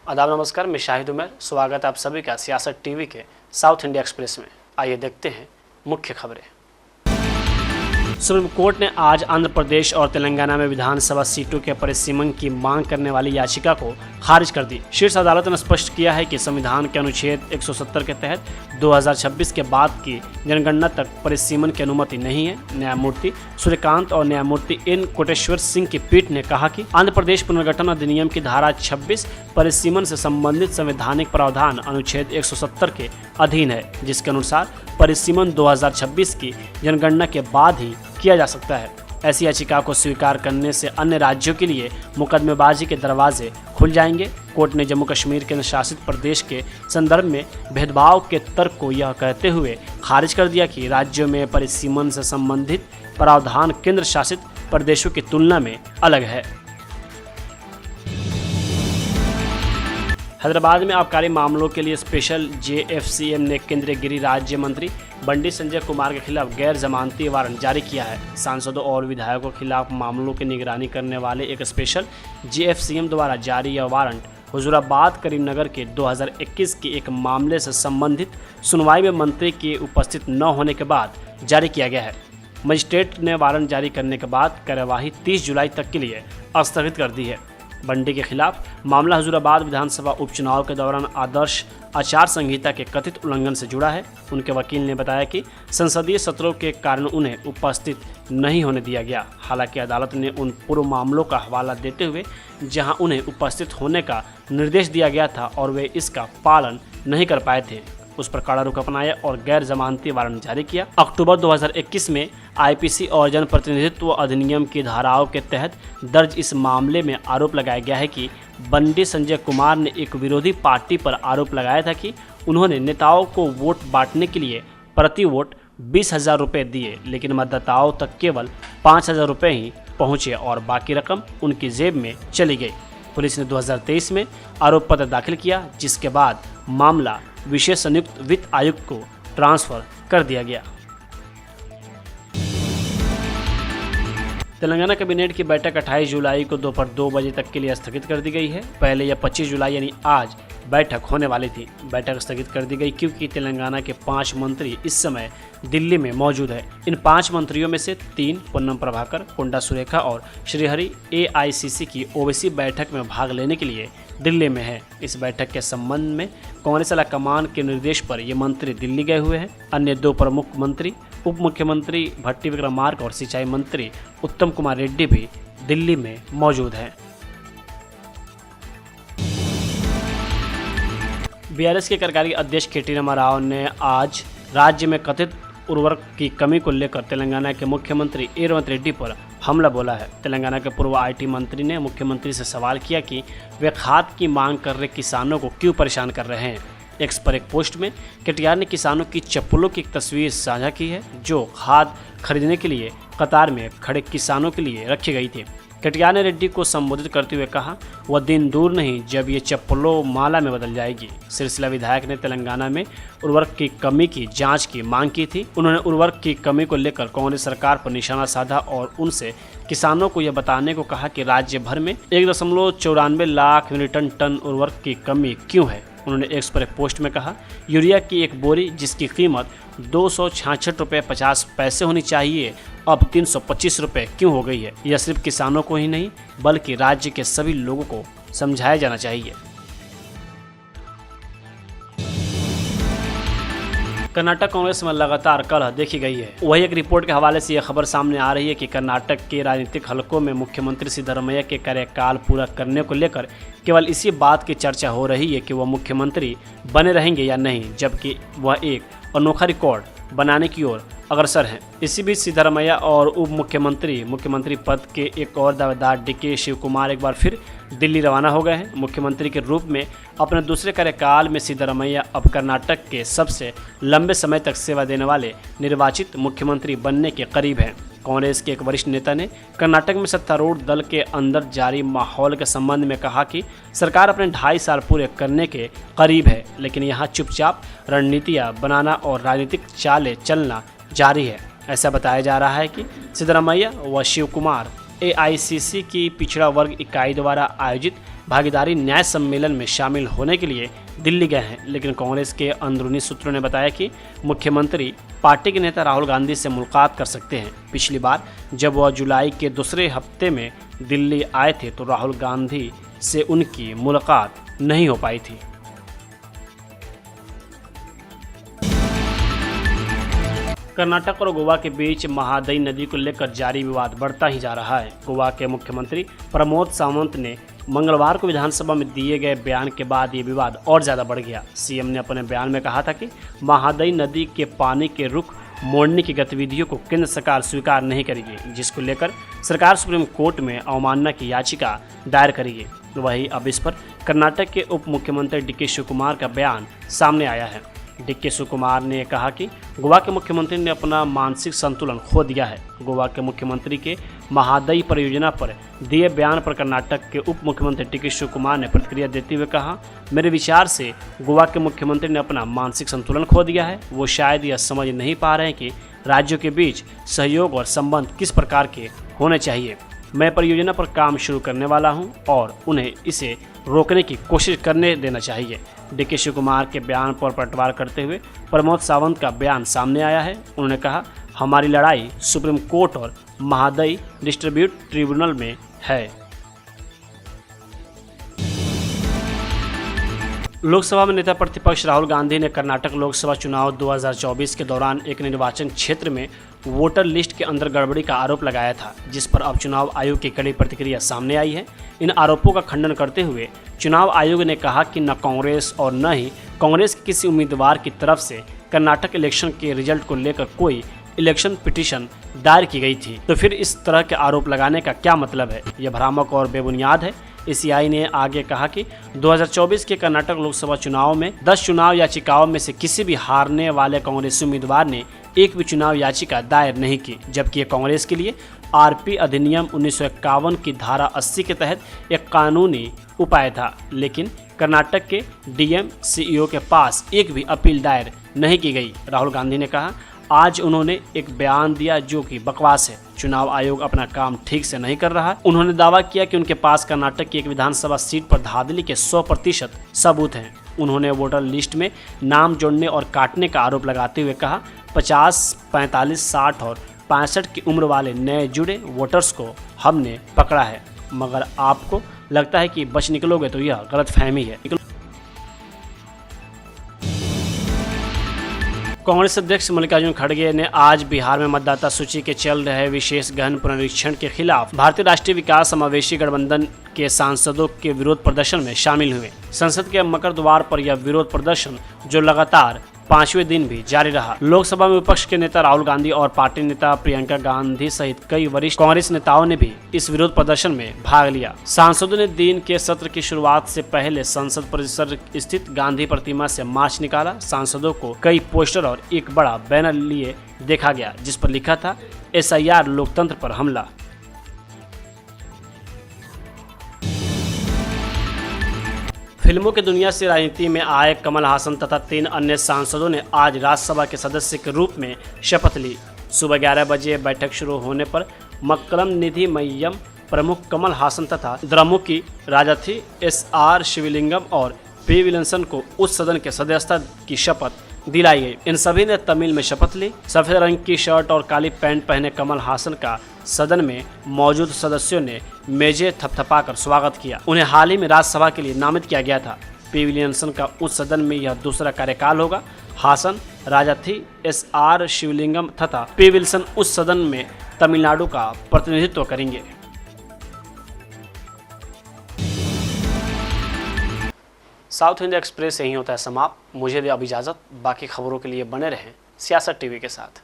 आदाब नमस्कार, मैं शाहिद उमर। स्वागत है आप सभी का सियासत टीवी के साउथ इंडिया एक्सप्रेस में। आइए देखते हैं मुख्य खबरें। सुप्रीम कोर्ट ने आज आंध्र प्रदेश और तेलंगाना में विधानसभा सीटों के परिसीमन की मांग करने वाली याचिका को खारिज कर दी। शीर्ष अदालत ने स्पष्ट किया है कि संविधान के अनुच्छेद 170 के तहत 2026 के बाद की जनगणना तक परिसीमन की अनुमति नहीं है। न्यायमूर्ति सूर्यकांत और न्यायमूर्ति एन कोटेश्वर सिंह की पीठ ने कहा कि आंध्र प्रदेश पुनर्गठन अधिनियम की धारा 26 परिसीमन से संबंधित संवैधानिक प्रावधान अनुच्छेद 170 के अधीन है, जिसके अनुसार परिसीमन 2026 की जनगणना के बाद ही किया जा सकता है। ऐसी याचिका को स्वीकार करने से अन्य राज्यों के लिए मुकदमेबाजी के दरवाजे खुल जाएंगे। कोर्ट ने जम्मू कश्मीर के शासित प्रदेश के संदर्भ में भेदभाव के तर्क को यह कहते हुए खारिज कर दिया कि राज्यों में परिसीमन से संबंधित प्रावधान केंद्र शासित प्रदेशों की तुलना में अलग है। हैदराबाद में आबकारी मामलों के लिए स्पेशल JFCM ने केंद्रीय गृह राज्य मंत्री बंडी संजय कुमार के खिलाफ गैर जमानती वारंट जारी किया है। सांसदों और विधायकों के खिलाफ मामलों की निगरानी करने वाले एक स्पेशल JFCM द्वारा जारी यह वारंट हुजूराबाद करीमनगर के 2021 के एक मामले से संबंधित सुनवाई में मंत्री के उपस्थित न होने के बाद जारी किया गया है। मजिस्ट्रेट ने वारंट जारी करने के बाद कार्यवाही 30 जुलाई तक के लिए स्थगित कर दी है। बंडी के खिलाफ मामला हुजूराबाद विधानसभा उपचुनाव के दौरान आदर्श आचार संहिता के कथित उल्लंघन से जुड़ा है। उनके वकील ने बताया कि संसदीय सत्रों के कारण उन्हें उपस्थित नहीं होने दिया गया। हालांकि अदालत ने उन पूर्व मामलों का हवाला देते हुए जहां उन्हें उपस्थित होने का निर्देश दिया गया था और वे इसका पालन नहीं कर पाए थे, उस पर कड़ा रुख अपनाया और गैर जमानती वारंट जारी किया। अक्टूबर 2021 में IPC और जनप्रतिनिधित्व अधिनियम की धाराओं के तहत दर्ज इस मामले में आरोप लगाया गया है कि बंडी संजय कुमार ने एक विरोधी पार्टी पर आरोप लगाया था कि उन्होंने नेताओं को वोट बांटने के लिए प्रति वोट 20,000 रुपये दिए, लेकिन मतदाताओं तक केवल 5,000 रुपये ही पहुँचे और बाकी रकम उनकी जेब में चली गई। पुलिस ने 2023 में आरोप पत्र दाखिल किया, जिसके बाद मामला विशेष संयुक्त वित्त आयुक्त को ट्रांसफर कर दिया गया। तेलंगाना कैबिनेट की बैठक 28 जुलाई को दोपहर 2 बजे तक के लिए स्थगित कर दी गई है। पहले यह 25 जुलाई यानी आज बैठक होने वाली थी। बैठक स्थगित कर दी गई क्योंकि तेलंगाना के 5 मंत्री इस समय दिल्ली में मौजूद है। इन 5 मंत्रियों में से 3 पोन्नम प्रभाकर, कोंडा सुरेखा और श्रीहरि AICC की OBC बैठक में भाग लेने के लिए दिल्ली में है। इस बैठक के संबंध में कांग्रेस आलाकमान के निर्देश पर ये मंत्री दिल्ली गए हुए हैं। अन्य 2 प्रमुख मंत्री उप मुख्यमंत्री भट्टी विक्रमार्क और सिंचाई मंत्री उत्तम कुमार रेड्डी भी दिल्ली में मौजूद हैं। BRS के कार्यकारी अध्यक्ष KT रामाराव ने आज राज्य में कथित उर्वरक की कमी को लेकर तेलंगाना के मुख्यमंत्री रेवंत रेड्डी पर हमला बोला है। तेलंगाना के पूर्व IT मंत्री ने मुख्यमंत्री से सवाल किया कि वे खाद की मांग कर रहे किसानों को क्यों परेशान कर रहे हैं। एक्स पर एक पोस्ट में KTR ने किसानों की चप्पलों की एक तस्वीर साझा की है, जो खाद खरीदने के लिए कतार में खड़े किसानों के लिए रखी गई थी। KTR ने रेड्डी को संबोधित करते हुए कहा, वह दिन दूर नहीं जब ये चप्पलों माला में बदल जाएगी। सिरसिला विधायक ने तेलंगाना में उर्वरक की कमी की जांच की मांग की थी। उन्होंने उर्वरक की कमी को लेकर कांग्रेस सरकार पर निशाना साधा और उनसे किसानों को यह बताने को कहा कि राज्य भर में 1.94 लाख मीट्रिक टन उर्वरक की कमी क्यों है। उन्होंने एक्स पर एक पोस्ट में कहा, यूरिया की एक बोरी जिसकी कीमत 266 रुपये 50 पैसे होनी चाहिए, अब 325 रुपये क्यों हो गई है। यह सिर्फ किसानों को ही नहीं बल्कि राज्य के सभी लोगों को समझाया जाना चाहिए। कर्नाटक कांग्रेस में लगातार कलह देखी गई है। वही एक रिपोर्ट के हवाले से यह खबर सामने आ रही है कि कर्नाटक के राजनीतिक हलकों में मुख्यमंत्री सिद्धरमैया के कार्यकाल पूरा करने को लेकर केवल इसी बात की चर्चा हो रही है कि वह मुख्यमंत्री बने रहेंगे या नहीं, जबकि वह एक अनोखा रिकॉर्ड बनाने की ओर अग्रसर हैं। इसी बीच सिद्धरमैया और उप मुख्यमंत्री पद के एक और दावेदार DK शिवकुमार एक बार फिर दिल्ली रवाना हो गए हैं। मुख्यमंत्री के रूप में अपने दूसरे कार्यकाल में सिद्धरमैया अब कर्नाटक के सबसे लंबे समय तक सेवा देने वाले निर्वाचित मुख्यमंत्री बनने के करीब हैं। कांग्रेस के एक वरिष्ठ नेता ने कर्नाटक में सत्तारूढ़ दल के अंदर जारी माहौल के संबंध में कहा कि सरकार अपने 2.5 साल पूरे करने के करीब है, लेकिन यहाँ चुपचाप रणनीतियाँ बनाना और राजनीतिक चालें चलना जारी है। ऐसा बताया जा रहा है कि सिद्धरमैया व शिवकुमार AICC की पिछड़ा वर्ग इकाई द्वारा आयोजित भागीदारी न्याय सम्मेलन में शामिल होने के लिए दिल्ली गए हैं, लेकिन कांग्रेस के अंदरूनी सूत्रों ने बताया कि मुख्यमंत्री पार्टी के नेता राहुल गांधी से मुलाकात कर सकते हैं। पिछली बार जब वह जुलाई के दूसरे हफ्ते में दिल्ली आए थे तो राहुल गांधी से उनकी मुलाकात नहीं हो पाई थी। कर्नाटक और गोवा के बीच महादई नदी को लेकर जारी विवाद बढ़ता ही जा रहा है। गोवा के मुख्यमंत्री प्रमोद सावंत ने मंगलवार को विधानसभा में दिए गए बयान के बाद ये विवाद और ज़्यादा बढ़ गया। सीएम ने अपने बयान में कहा था कि महादई नदी के पानी के रुख मोड़ने की गतिविधियों को केंद्र सरकार स्वीकार नहीं करेगी, जिसको लेकर सरकार सुप्रीम कोर्ट में अवमानना की याचिका दायर करेगी। वहीं अब इस पर कर्नाटक के उप मुख्यमंत्री डीके शिवकुमार का बयान सामने आया है। डीके शिवकुमार ने कहा कि गोवा के मुख्यमंत्री ने अपना मानसिक संतुलन खो दिया है। गोवा के मुख्यमंत्री के महादई परियोजना पर दिए बयान पर कर्नाटक के उप मुख्यमंत्री डीके शिवकुमार ने प्रतिक्रिया देते हुए कहा, मेरे विचार से गोवा के मुख्यमंत्री ने अपना मानसिक संतुलन खो दिया है। वो शायद यह समझ नहीं पा रहे हैं कि राज्यों के बीच सहयोग और संबंध किस प्रकार के होने चाहिए। मैं परियोजना पर काम शुरू करने वाला हूं और उन्हें इसे रोकने की कोशिश करने देना चाहिए। डीके शिवकुमार के बयान पर पलटवार करते हुए प्रमोद सावंत का बयान सामने आया है। उन्होंने कहा, हमारी लड़ाई सुप्रीम कोर्ट और महादई डिस्ट्रीब्यूट ट्रिब्यूनल में है। लोकसभा में नेता प्रतिपक्ष राहुल गांधी ने कर्नाटक लोकसभा चुनाव 2024 के दौरान एक निर्वाचन क्षेत्र में वोटर लिस्ट के अंदर गड़बड़ी का आरोप लगाया था, जिस पर अब चुनाव आयोग की कड़ी प्रतिक्रिया सामने आई है। इन आरोपों का खंडन करते हुए चुनाव आयोग ने कहा कि न कांग्रेस और न ही कांग्रेस के किसी उम्मीदवार की तरफ से कर्नाटक इलेक्शन के रिजल्ट को लेकर कोई इलेक्शन पिटीशन दायर की गई थी। तो फिर इस तरह के आरोप लगाने का क्या मतलब है? यह भ्रामक और बेबुनियाद है। एसीआई ने आगे कहा कि 2024 के कर्नाटक लोकसभा चुनाव में 10 चुनाव याचिकाओं में से किसी भी हारने वाले कांग्रेसी उम्मीदवार ने एक भी चुनाव याचिका दायर नहीं की, जबकि कांग्रेस के लिए आरपी अधिनियम 1951 की धारा 80 के तहत एक कानूनी उपाय था। लेकिन कर्नाटक के डीएम सीईओ के पास एक भी अपील दायर नहीं की गई। राहुल गांधी ने कहा, आज उन्होंने एक बयान दिया जो कि बकवास है। चुनाव आयोग अपना काम ठीक से नहीं कर रहा है। उन्होंने दावा किया कि उनके पास कर्नाटक की एक विधानसभा सीट पर धांधली के 100% सबूत हैं। उन्होंने वोटर लिस्ट में नाम जोड़ने और काटने का आरोप लगाते हुए कहा, 50, 45, 60 और 65 की उम्र वाले नए जुड़े वोटर्स को हमने पकड़ा है, मगर आपको लगता है कि बच निकलोगे तो यह गलतफहमी है। कांग्रेस अध्यक्ष मल्लिकार्जुन खड़गे ने आज बिहार में मतदाता सूची के चल रहे विशेष गहन पुनरीक्षण के खिलाफ भारतीय राष्ट्रीय विकास समावेशी गठबंधन के सांसदों के विरोध प्रदर्शन में शामिल हुए। संसद के मकर द्वार पर यह विरोध प्रदर्शन जो लगातार 5वें दिन भी जारी रहा। लोकसभा में विपक्ष के नेता राहुल गांधी और पार्टी नेता प्रियंका गांधी सहित कई वरिष्ठ कांग्रेस नेताओं ने भी इस विरोध प्रदर्शन में भाग लिया। सांसदों ने दिन के सत्र की शुरुआत से पहले संसद परिसर स्थित गांधी प्रतिमा से मार्च निकाला। सांसदों को कई पोस्टर और एक बड़ा बैनर लिए देखा गया, जिस पर लिखा था, SIR लोकतंत्र पर हमला। फिल्मों की दुनिया से राजनीति में आए कमल हासन तथा 3 अन्य सांसदों ने आज राज्यसभा के सदस्य के रूप में शपथ ली। सुबह 11 बजे बैठक शुरू होने पर मक्कलम निधि मय्यम प्रमुख कमल हासन तथा द्रमुकी राजाथी SR शिवलिंगम और P विल्सन को उस सदन के सदस्यता की शपथ दिलाई गई। इन सभी ने तमिल में शपथ ली। सफेद रंग की शर्ट और काली पैंट पहने कमल हासन का सदन में मौजूद सदस्यों ने मेजें थपथपाकर स्वागत किया। उन्हें हाल ही में राज्यसभा के लिए नामित किया गया था। P विल्सन का उस सदन में यह दूसरा कार्यकाल होगा। हासन, राजाथी, SR शिवलिंगम तथा P विल्सन उस सदन में तमिलनाडु का प्रतिनिधित्व करेंगे। साउथ इंडिया एक्सप्रेस यहीं होता है समाप्त। मुझे दे अब इजाज़त। बाकी खबरों के लिए बने रहें सियासत टीवी के साथ।